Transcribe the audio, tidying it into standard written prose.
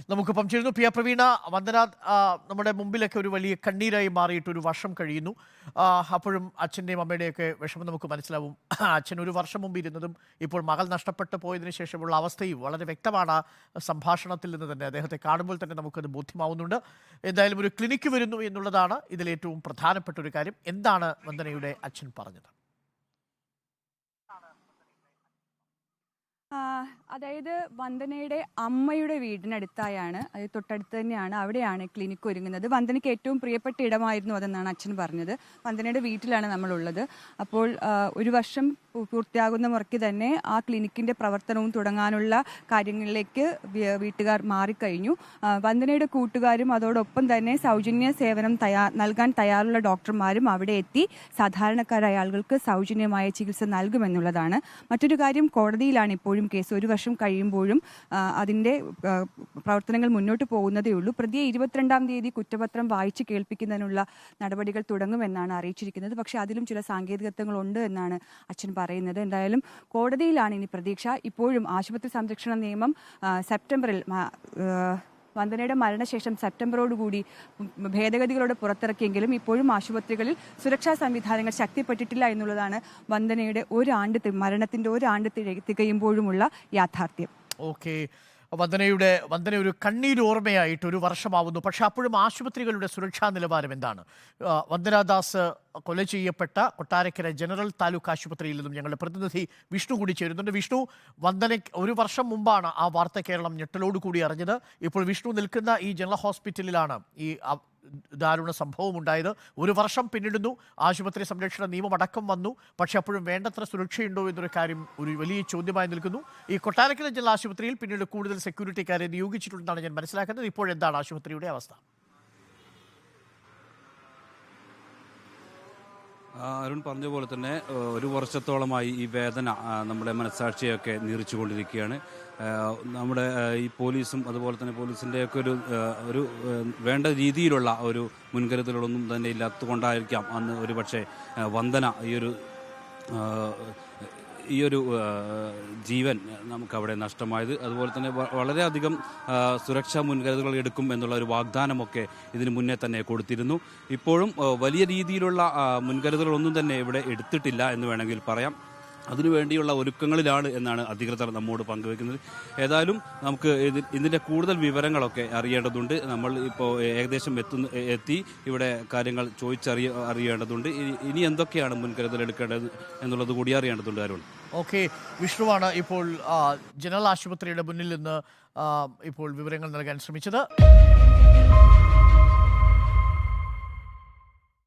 നമുക്കിപ്പം ചേരുന്നു. പി. പ്രവീണ, വന്ദന നമ്മുടെ മുമ്പിലൊക്കെ ഒരു വലിയ കണ്ണീരായി മാറിയിട്ട് ഒരു വർഷം കഴിയുന്നു. അപ്പോഴും അച്ഛൻ്റെയും അമ്മയുടെയൊക്കെ വിഷമം നമുക്ക് മനസ്സിലാവും. അച്ഛൻ ഒരു വർഷം മുമ്പ് ഇരുന്നതും ഇപ്പോൾ മകൾ നഷ്ടപ്പെട്ടു പോയതിനു ശേഷമുള്ള അവസ്ഥയും വളരെ വ്യക്തമാണ്. സംഭാഷണത്തിൽ നിന്ന് തന്നെ അദ്ദേഹത്തെ കാണുമ്പോൾ തന്നെ നമുക്കത് ബോധ്യമാവുന്നുണ്ട്. എന്തായാലും ഒരു ക്ലിനിക്ക് വരുന്നു എന്നുള്ളതാണ് ഇതിലേറ്റവും പ്രധാനപ്പെട്ട ഒരു കാര്യം. എന്താണ് വന്ദനയുടെ അച്ഛൻ പറഞ്ഞത്? അതായത് വന്ദനയുടെ അമ്മയുടെ വീടിനടുത്തായാണ്, അത് തൊട്ടടുത്ത് തന്നെയാണ്, അവിടെയാണ് ക്ലിനിക്ക് ഒരുങ്ങുന്നത്. വന്ദനയ്ക്ക് ഏറ്റവും പ്രിയപ്പെട്ട ഇടമായിരുന്നു അതെന്നാണ് അച്ഛൻ പറഞ്ഞത്. വന്ദനയുടെ വീട്ടിലാണ് നമ്മളുള്ളത്. അപ്പോൾ ഒരു വർഷം പൂർത്തിയാകുന്ന മുറയ്ക്ക് തന്നെ ആ ക്ലിനിക്കിൻ്റെ പ്രവർത്തനവും തുടങ്ങാനുള്ള കാര്യങ്ങളിലേക്ക് വീട്ടുകാർ മാറിക്കഴിഞ്ഞു. വന്ദനയുടെ കൂട്ടുകാരും അതോടൊപ്പം തന്നെ സൗജന്യ സേവനം നൽകാൻ തയ്യാറുള്ള ഡോക്ടർമാരും അവിടെ എത്തി സാധാരണക്കാരായ ആളുകൾക്ക് സൗജന്യമായ ചികിത്സ നൽകുമെന്നുള്ളതാണ്. മറ്റൊരു കാര്യം, കോടതിയിലാണ് ഇപ്പോഴും കേസ്. ഒരു വർഷം കഴിയുമ്പോഴും അതിൻ്റെ പ്രവർത്തനങ്ങൾ മുന്നോട്ട് പോകുന്നതേ ഉള്ളൂ. പ്രതിയെ 22-ാം തീയതി കുറ്റപത്രം വായിച്ച് കേൾപ്പിക്കുന്നതിനുള്ള നടപടികൾ തുടങ്ങുമെന്നാണ് അറിയിച്ചിരിക്കുന്നത്. പക്ഷേ അതിലും ചില സാങ്കേതികത്വങ്ങളുണ്ട് എന്നാണ് അച്ഛൻ പറയുന്നത്. എന്തായാലും കോടതിയിലാണ് ഇനി പ്രതീക്ഷ. ഇപ്പോഴും ആശുപത്രി സംരക്ഷണ നിയമം സെപ്റ്റംബറിൽ, വന്ദനയുടെ മരണശേഷം സെപ്റ്റംബറോടുകൂടി ഭേദഗതികളോട് പുറത്തിറക്കിയെങ്കിലും ഇപ്പോഴും ആശുപത്രികളിൽ സുരക്ഷാ സംവിധാനങ്ങൾ ശക്തിപ്പെട്ടിട്ടില്ല എന്നുള്ളതാണ് വന്ദനയുടെ മരണത്തിന്റെ ഒരാണ്ട് തികയുമ്പോഴുമുള്ള യാഥാർത്ഥ്യം. ഓക്കെ, വന്ദന ഒരു കണ്ണീരോർമ്മയായിട്ട് ഒരു വർഷമാവുന്നു. പക്ഷെ അപ്പോഴും ആശുപത്രികളുടെ സുരക്ഷാ നിലവാരം എന്താണ്? വന്ദനാദാസ് കൊല ചെയ്യപ്പെട്ട കൊട്ടാരക്കര ജനറൽ താലൂക്ക് ആശുപത്രിയിൽ നിന്നും ഞങ്ങളുടെ പ്രതിനിധി വിഷ്ണു കൂടി ചേരുന്നുണ്ട്. വിഷ്ണു, വന്ദന ഒരു വർഷം മുമ്പാണ് ആ വാർത്ത കേരളം ഞെട്ടലോട് കൂടി അറിഞ്ഞത്. ഇപ്പോൾ വിഷ്ണു നിൽക്കുന്ന ഈ ജനറൽ ഹോസ്പിറ്റലിലാണ് ഈ ദാരുണ സംഭവം ഉണ്ടായത്. ഒരു വർഷം പിന്നിടുന്നു, ആശുപത്രി സംരക്ഷണ നിയമം അടക്കം വന്നു. പക്ഷെ അപ്പോഴും വേണ്ടത്ര സുരക്ഷയുണ്ടോ എന്നൊരു കാര്യം ഒരു വലിയ ചോദ്യമായി നിൽക്കുന്നു. ഈ കൊട്ടാരക്കര ജില്ലാ ആശുപത്രിയിൽ പിന്നീട് കൂടുതൽ സെക്യൂരിറ്റിക്കാരെ നിയോഗിച്ചിട്ടുണ്ടെന്നാണ് ഞാൻ മനസ്സിലാക്കുന്നത്. ഇപ്പോഴെന്താണ് ആശുപത്രിയുടെ അവസ്ഥ? അരുൺ പറഞ്ഞ പോലെ തന്നെ ഒരു വർഷത്തോളമായി ഈ വേദന നമ്മുടെ മനസ്സാക്ഷിയൊക്കെ നീറിച്ചുകൊണ്ടിരിക്കുകയാണ്. നമ്മുടെ ഈ പോലീസും അതുപോലെ തന്നെ പോലീസിൻ്റെയൊക്കെ ഒരു വേണ്ട രീതിയിലുള്ള ഒരു മുൻകരുതലുകളൊന്നും തന്നെ ഇല്ലാത്തതുകൊണ്ടായിരിക്കാം അന്ന് ഒരു പക്ഷേ വന്ദന ഈ ഒരു ജീവൻ നമുക്കവിടെ നഷ്ടമായത്. അതുപോലെ തന്നെ വളരെയധികം സുരക്ഷാ മുൻകരുതലുകൾ എടുക്കും എന്നുള്ള ഒരു വാഗ്ദാനമൊക്കെ ഇതിനു മുന്നേ തന്നെ കൊടുത്തിരുന്നു. ഇപ്പോഴും വലിയ രീതിയിലുള്ള മുൻകരുതലുകളൊന്നും തന്നെ ഇവിടെ എടുത്തിട്ടില്ല എന്ന് വേണമെങ്കിൽ പറയാം. അതിനുവേണ്ടിയുള്ള ഒരുക്കങ്ങളിലാണ് എന്നാണ് അധികൃതർ നമ്മോട് പങ്കുവയ്ക്കുന്നത്. ഏതായാലും നമുക്ക് ഇതിൻ്റെ കൂടുതൽ വിവരങ്ങളൊക്കെ അറിയേണ്ടതുണ്ട്. നമ്മൾ ഇപ്പോൾ ഏകദേശം എത്തി ഇവിടെ കാര്യങ്ങൾ അറിയേണ്ടതുണ്ട്. ഇനി എന്തൊക്കെയാണ് മുൻകരുതൽ എടുക്കേണ്ടത് എന്നുള്ളത് കൂടി അറിയേണ്ടതുണ്ട്. അരുൺ. ഓക്കെ, വിഷ്ണുവാണ് ഇപ്പോൾ ജനറൽ ആശുപത്രിയുടെ മുന്നിൽ നിന്ന് ഇപ്പോൾ വിവരങ്ങൾ നൽകാൻ ശ്രമിച്ചത്.